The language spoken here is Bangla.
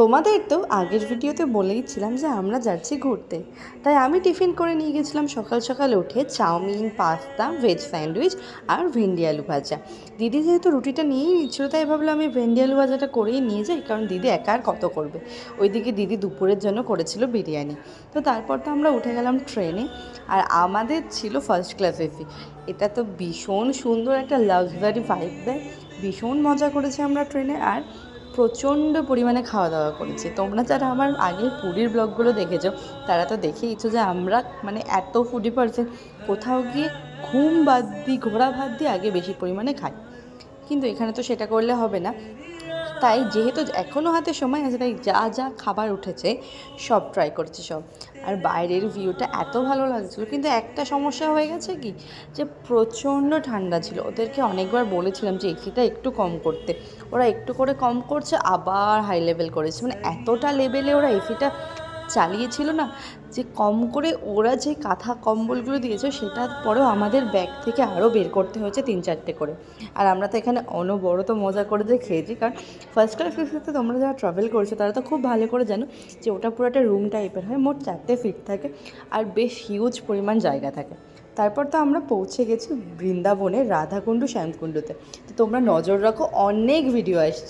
তোমাদের তো আগের ভিডিওতে বলেইছিলাম যে আমরা যাচ্ছি ঘুরতে। তাই আমি টিফিন করে নিয়ে গেছিলাম সকাল সকাল উঠে চাউমিন, পাস্তা, ভেজ স্যান্ডউইচ আর ভেন্ডি আলু ভাজা। দিদি যেহেতু রুটিটা নিয়েই নিচ্ছিল তাই ভাবলাম আমি ভেন্ডি আলু ভাজাটা করেই নিয়ে যাই, কারণ দিদি একা আর কত করবে। ওইদিকে দিদি দুপুরের জন্য করেছিল বিরিয়ানি। তো তারপর তো আমরা উঠে গেলাম ট্রেনে। আর আমাদের ছিল ফার্স্ট ক্লাস এসি। এটা তো ভীষণ সুন্দর একটা লাক্সারি ভাইব দেয়। ভীষণ মজা করেছি আমরা ট্রেনে, আর প্রচণ্ড পরিমাণে খাওয়া দাওয়া করেছি। তোমরা যারা আমার আগের পুরীর ব্লগগুলো দেখেছো তারা তো দেখেইছো যে আমরা মানে এত ফুডি পারসন, কোথাও গিয়ে ঘুম বাদ দিই, ঘোরা ভাত দিয়ে আগে বেশি পরিমাণে খাই। কিন্তু এখানে তো সেটা করলে হবে না। তাই যেহেতু এখনও হাতে সময় আছে, তাই যা যা খাবার উঠেছে সব ট্রাই করছি সব। আর বাইরের ভিউটা এত ভালো লাগছিলো, কিন্তু একটা সমস্যা হয়ে গেছে কি, যে প্রচণ্ড ঠান্ডা ছিল। ওদেরকে অনেকবার বলেছিলাম যে এসিটা একটু কম করতে, ওরা একটু করে কম করছে, আবার হাই লেভেল করেছে। মানে এতটা লেভেলে ওরা এসিটা চালিয়েছিল না, যে কম করে ওরা যে কাঁথা কম্বলগুলো দিয়েছে সেটার পরেও আমাদের ব্যাগ থেকে আরও বের করতে হয়েছে 3-4টে করে। আর আমরা তো এখানে অনবরত মজা করে যে খেয়েছি, কারণ ফার্স্ট ক্লাস এসিতে তোমরা যারা ট্রাভেল করছো তারা তো খুব ভালো করে জানো যে ওটা পুরো একটা রুম টাইপের হয়, মোট 4টে সিট থাকে আর বেশ হিউজ পরিমাণ জায়গা থাকে। তারপর তো আমরা পৌঁছে গেছি বৃন্দাবনের রাধাকুণ্ড শ্যামকুণ্ডতে। তো তোমরা নজর রাখো, অনেক ভিডিও আসছে।